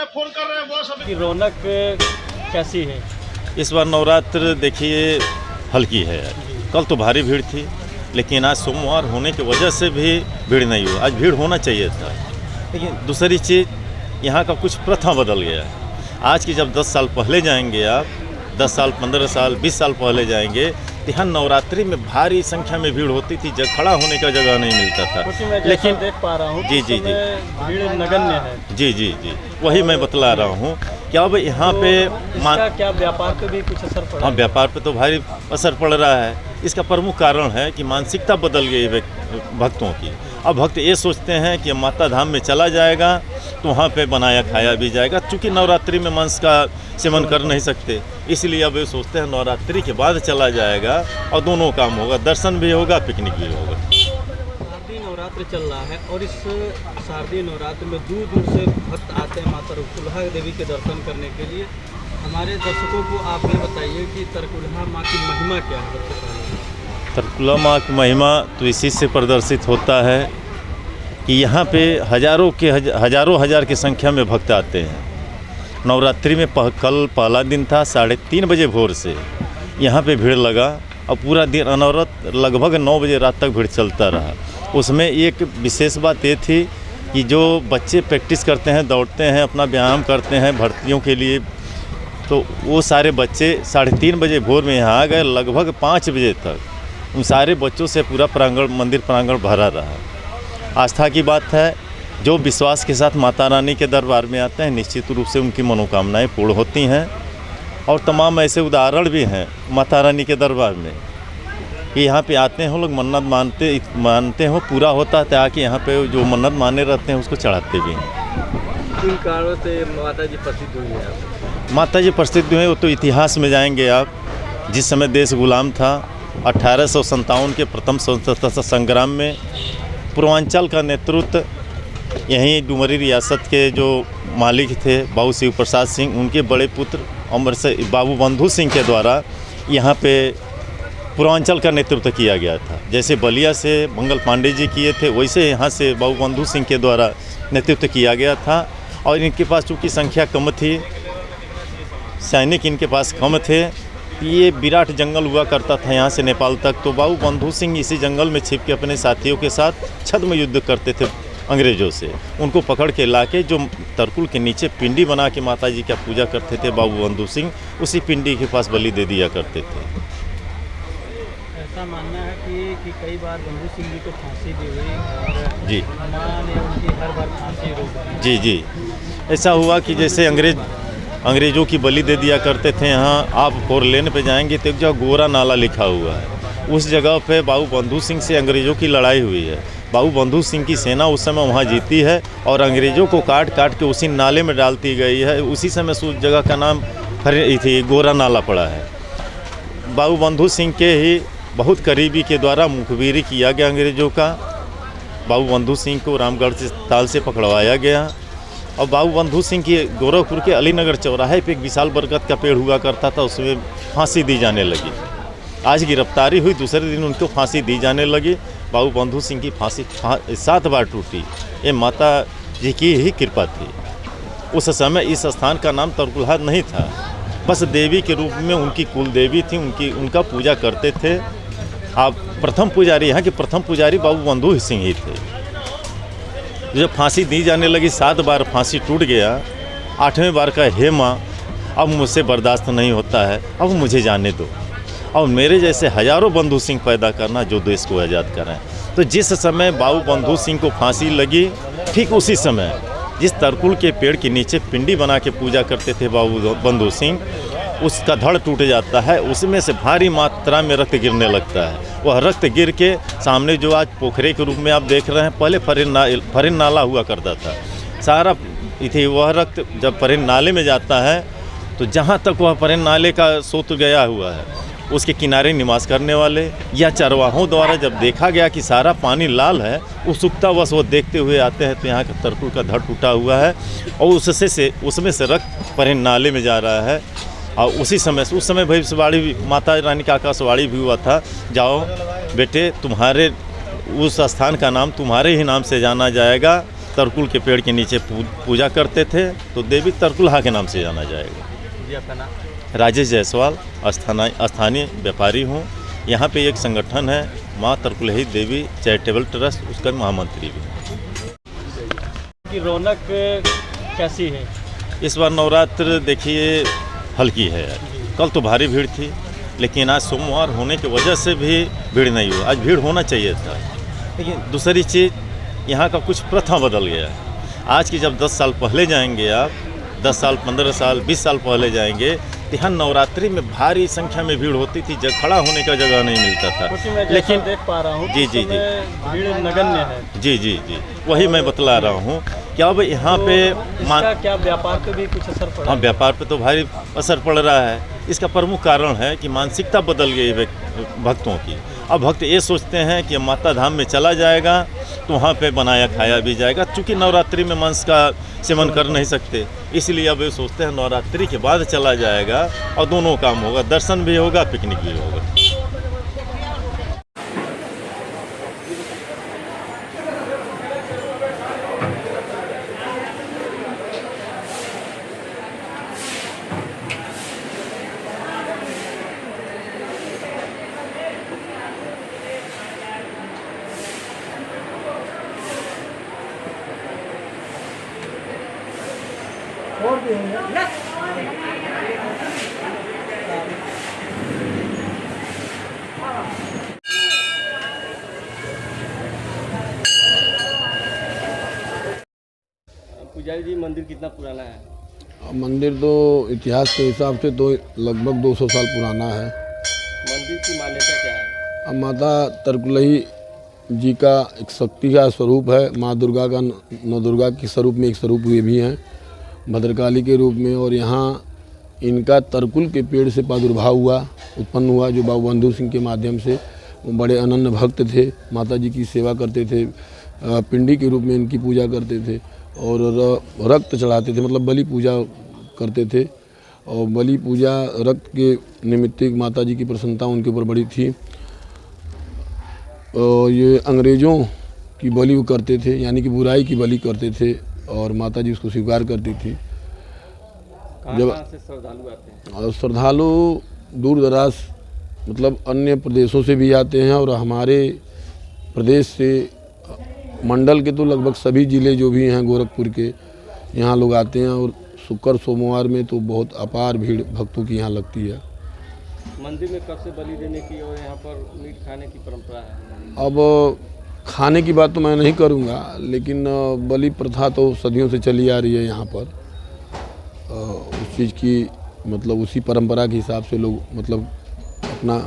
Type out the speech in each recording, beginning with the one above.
Phone कर रहे हैं बॉस अभी। रौनक कैसी है इस बार? नवरात्र देखिए हल्की है। कल तो भारी भीड़ थी, लेकिन आज सोमवार होने की वजह से भी भीड़ नहीं हुई। आज भीड़ होना चाहिए था। लेकिन दूसरी चीज़, यहाँ का कुछ प्रथा बदल गया है। आज की जब 10 साल पहले जाएंगे आप, 10 साल 15 साल 20 साल पहले जाएंगे तो यहाँ नवरात्रि में भारी संख्या में भीड़ होती थी, खड़ा होने का जगह नहीं मिलता था। लेकिन देख पा रहा हूँ जी जी जी भीड़ नगण्य है। जी जी जी वही मैं बतला रहा हूँ कि अब यहाँ पे क्या व्यापार पे भी कुछ असर पड़ा? हाँ, व्यापार पे तो भारी असर पड़ रहा है। इसका प्रमुख कारण है कि मानसिकता बदल गई है भक्तों की। अब भक्त ये सोचते हैं कि माता धाम में चला जाएगा तो वहाँ पे बनाया खाया भी जाएगा। चूँकि नवरात्रि में मांस का सेवन कर नहीं सकते, इसलिए अब ये सोचते हैं नवरात्रि के बाद चला जाएगा और दोनों काम होगा, दर्शन भी होगा, पिकनिक भी होगा। शारदीय नवरात्र चल रहा है और इस शारदीय नवरात्र में दूर दूर से भक्त आते हैं माता तरकुलहा देवी के दर्शन करने के लिए। हमारे दर्शकों को आप ये बताइए कि तरकुलहा माँ की महिमा क्या है? सबसे पहले तरकुलहा माँ की महिमा तो इसी से प्रदर्शित होता है कि यहाँ पे हजारों हजार की संख्या में भक्त आते हैं। नवरात्रि में कल पहला दिन था, 3:30 बजे भोर से यहाँ पे भीड़ लगा और पूरा दिन अनवरत लगभग 9 बजे रात तक भीड़ चलता रहा। उसमें एक विशेष बात ये थी कि जो बच्चे प्रैक्टिस करते हैं, दौड़ते हैं, अपना व्यायाम करते हैं भर्तियों के लिए, तो वो सारे बच्चे 3:30 बजे भोर में यहाँ आ गए। लगभग 5 बजे तक उन सारे बच्चों से पूरा प्रांगण, मंदिर प्रांगण भरा रहा। आस्था की बात है, जो विश्वास के साथ माता रानी के दरबार में आते हैं निश्चित रूप से उनकी मनोकामनाएं पूर्ण होती हैं। और तमाम ऐसे उदाहरण भी हैं माता रानी के दरबार में कि यहाँ पे आते हैं लोग, मन्नत मानते हो, पूरा होता है, ताकि यहाँ पे जो मन्नत माने रहते हैं उसको चढ़ाते भी हैं। किन कारणों से माता जी प्रसिद्ध हुई है? माता जी प्रसिद्ध हुए वो तो इतिहास में जाएंगे आप। जिस समय देश गुलाम था, 1857 के प्रथम स्वतंत्रता संग्राम में पूर्वांचल का नेतृत्व यहीं डुमरी रियासत के जो मालिक थे बाबू शिव प्रसाद सिंह, उनके बड़े पुत्र अमर से बाबू बंधु सिंह के द्वारा यहाँ पे पूर्वांचल का नेतृत्व किया गया था। जैसे बलिया से मंगल पांडे जी किए थे, वैसे यहाँ से बाबू बंधु सिंह के द्वारा नेतृत्व किया गया था। और इनके पास चूँकि संख्या कम थी, सैनिक इनके पास कम थे, ये विराट जंगल हुआ करता था यहाँ से नेपाल तक। तो बाबू बंधु सिंह इसी जंगल में छिप के अपने साथियों के साथ छद्म युद्ध करते थे अंग्रेज़ों से। उनको पकड़ के लाके जो तरकुल के नीचे पिंडी बना के माता जी का पूजा करते थे बाबू बंधु सिंह, उसी पिंडी के पास बलि दे दिया करते थे। ऐसा मानना है कि कई बार बंधु सिंह जी को फांसी दी हुई और जी मां ने उनकी हर बार फांसी रोक दी। जी जी ऐसा हुआ कि जैसे अंग्रेज़ों की बलि दे दिया करते थे। यहाँ आप 4 लेन पे जाएंगे तो एक जगह गोरा नाला लिखा हुआ है, उस जगह पे बाबू बंधु सिंह से अंग्रेज़ों की लड़ाई हुई है। बाबू बंधु सिंह की सेना उस समय वहाँ जीती है और अंग्रेज़ों को काट काट के उसी नाले में डालती गई है। उसी समय उस जगह का नाम गोरा नाला पड़ा है। बाबू बंधु सिंह के ही बहुत करीबी के द्वारा मुखबिरी किया गया अंग्रेज़ों का। बाबू बंधु सिंह को रामगढ़ से ताल से पकड़वाया गया और बाबू बंधु सिंह की गोरखपुर के अलीनगर चौराहे पे एक विशाल बरगद का पेड़ हुआ करता था, उसमें फांसी दी जाने लगी। आज गिरफ्तारी हुई, दूसरे दिन उनको फांसी दी जाने लगी। बाबू बंधु सिंह की फांसी 7 बार टूटी। ये माता जी की ही कृपा थी। उस समय इस स्थान का नाम तरकुलहा नहीं था, बस देवी के रूप में उनकी कुल देवी थी, उनका पूजा करते थे। आप प्रथम पुजारी, यहाँ के प्रथम पुजारी बाबू बंधु सिंह ही थे। जब फांसी दी जाने लगी, 7 बार फांसी टूट गया, 8वें बार का हे माँ अब मुझसे बर्दाश्त नहीं होता है, अब मुझे जाने दो और मेरे जैसे हजारों बंधु सिंह पैदा करना जो देश को आज़ाद कराएं। तो जिस समय बाबू बंधु सिंह को फांसी लगी, ठीक उसी समय जिस तरकुल के पेड़ के नीचे पिंडी बना के पूजा करते थे बाबू बंधु सिंह, उसका धड़ टूट जाता है। उसमें से भारी मात्रा में रक्त गिरने लगता है। वह रक्त गिर के सामने जो आज पोखरे के रूप में आप देख रहे हैं, पहले फरेन नाला हुआ करता था। सारा वह रक्त जब फरेन नाले में जाता है तो जहाँ तक वह फरेन नाले का सोत गया हुआ है, उसके किनारे निवास करने वाले या चरवाहों द्वारा जब देखा गया कि सारा पानी लाल है, उत्सुकतावश वो देखते हुए आते हैं तो यहाँ का तरकुल का धड़ टूटा हुआ है और उसमें से रक्त फरेन नाले में जा रहा है। और उस समय भविष्यवाणी माता रानी का आकाशवाणी भी हुआ था, जाओ बेटे तुम्हारे उस स्थान का नाम तुम्हारे ही नाम से जाना जाएगा तरकुल के पेड़ के नीचे पूजा करते थे, तो देवी तरकुलहा के नाम से जाना जाएगा। जी, आपका नाम? राजेश जायसवाल, स्थानीय व्यापारी हूँ। यहाँ पे एक संगठन है माँ तरकुलही देवी चैरिटेबल ट्रस्ट, उसका महामंत्री भी हूँ। की रौनक कैसी है इस बार? नवरात्र देखिए हल्की है। कल तो भारी भीड़ थी, लेकिन आज सोमवार होने की वजह से भी भीड़ नहीं हुई। आज भीड़ होना चाहिए था। लेकिन दूसरी चीज़, यहाँ का कुछ प्रथा बदल गया है। आज की जब 10 साल पहले जाएंगे आप, 10 साल, 15 साल, 20 साल पहले जाएंगे, तो यहाँ नवरात्रि में भारी संख्या में भीड़ होती थी, खड़ा होने का जगह नहीं मिलता था। लेकिन देख पा रहा हूँ जी जी जी, भीड़ नगण्य है। जी जी जी, वही मैं बतला रहा हूँ कि अब यहाँ पे इसका क्या व्यापार पे भी कुछ असर पड़ा? हाँ, व्यापार पे तो भारी असर पड़ रहा है। इसका प्रमुख कारण है कि मानसिकता बदल गई है भक्तों की। अब भक्त ये सोचते हैं कि माता धाम में चला जाएगा तो वहाँ पे बनाया खाया भी जाएगा। चूँकि नवरात्रि में मांस का सेवन कर नहीं सकते, इसलिए अब ये सोचते हैं नवरात्रि के बाद चला जाएगा और दोनों काम होगा, दर्शन भी होगा, पिकनिक भी होगा। पुजारी जी, मंदिर कितना पुराना है? मंदिर तो इतिहास के हिसाब से तो लगभग 200 साल पुराना है। मंदिर की मान्यता क्या है? अब माता तरकुलही जी का एक शक्ति का स्वरूप है। माँ दुर्गा का, नौ दुर्गा के स्वरूप में एक स्वरूप हुए भी हैं, भद्रकाली के रूप में। और यहाँ इनका तरकुल के पेड़ से प्रादुर्भाव हुआ, उत्पन्न हुआ, जो बाबू बंधु सिंह के माध्यम से। वो बड़े अनन्य भक्त थे, माता जी की सेवा करते थे, पिंडी के रूप में इनकी पूजा करते थे और रक्त चढ़ाते थे, मतलब बलि पूजा करते थे। और बलि पूजा रक्त के निमित्त माता जी की प्रसन्नता उनके ऊपर बड़ी थी। और ये अंग्रेज़ों की बलि वो करते थे, यानी कि बुराई की बलि करते थे, और माता जी उसको स्वीकार करती थी। कहाँ से श्रद्धालु आते हैं? और श्रद्धालु दूर दराज, मतलब अन्य प्रदेशों से भी आते हैं, और हमारे प्रदेश से मंडल के तो लगभग सभी ज़िले जो भी हैं गोरखपुर के, यहाँ लोग आते हैं। और शुक्र सोमवार में तो बहुत अपार भीड़ भक्तों की यहाँ लगती है। मंदिर में कब से बलि देने की और यहाँ पर मीट खाने की परंपरा है? अब खाने की बात तो मैं नहीं करूँगा, लेकिन बलि प्रथा तो सदियों से चली आ रही है यहाँ पर। उस चीज़ की, मतलब उसी परंपरा के हिसाब से लोग मतलब अपना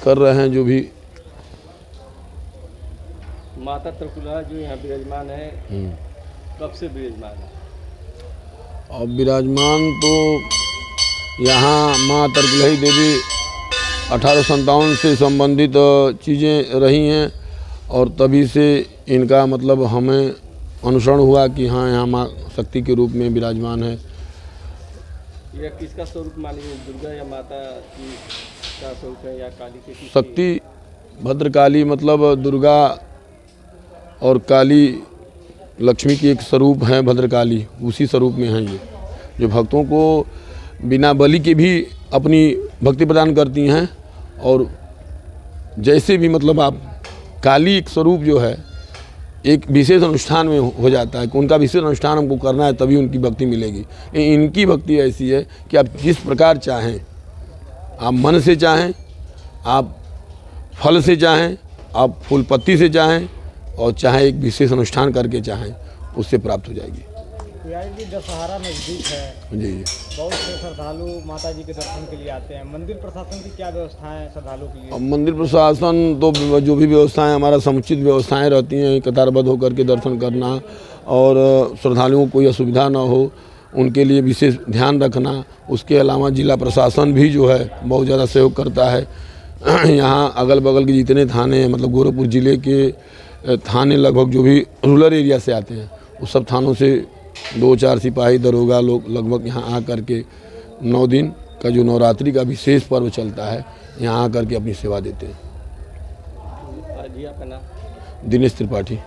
कर रहे हैं। जो भी माता तरकुलहा जो यहाँ विराजमान है, कब से विराजमान है? और विराजमान तो यहाँ माँ तरकुलही देवी 1857 से संबंधित चीज़ें रही हैं, और तभी से इनका मतलब हमें अनुसरण हुआ कि हाँ, यहाँ माँ शक्ति के रूप में विराजमान है। यह किसका स्वरूप मानिए, दुर्गा या माता की का स्वरूप है या काली के? शक्ति भद्रकाली, मतलब दुर्गा और काली लक्ष्मी की एक स्वरूप है भद्रकाली, उसी स्वरूप में हैं ये, जो भक्तों को बिना बलि के भी अपनी भक्ति प्रदान करती हैं। और जैसे भी मतलब आप, काली एक स्वरूप जो है एक विशेष अनुष्ठान में हो जाता है कि उनका विशेष अनुष्ठान हमको करना है, तभी उनकी भक्ति मिलेगी। इनकी भक्ति ऐसी है कि आप जिस प्रकार चाहें, आप मन से चाहें, आप फल से चाहें, आप फूल पत्ती से चाहें, और चाहे एक विशेष अनुष्ठान करके चाहें, उससे प्राप्त हो जाएगी। जी, दशहरा नज़दीक है जी, बहुत से श्रद्धालु माता जी के दर्शन के लिए आते हैं। मंदिर प्रशासन की क्या व्यवस्था है श्रद्धालु के लिए? अब मंदिर प्रशासन तो जो भी व्यवस्थाएं, हमारा समुचित व्यवस्थाएं रहती हैं, कतारबद्ध होकर के दर्शन करना, और श्रद्धालुओं को कोई असुविधा ना हो उनके लिए विशेष ध्यान रखना। उसके अलावा जिला प्रशासन भी जो है बहुत ज़्यादा सहयोग करता है। यहाँ अगल बगल के जितने थाने हैं, मतलब गोरखपुर ज़िले के थाने लगभग जो भी रूरल एरिया से आते हैं, उस सब थानों से 2-4 सिपाही दरोगा लोग लगभग यहाँ आ कर के 9 दिन का जो नवरात्रि का विशेष पर्व चलता है, यहाँ आ कर के अपनी सेवा देते हैं। जी, आपका नाम? दिनेश त्रिपाठी।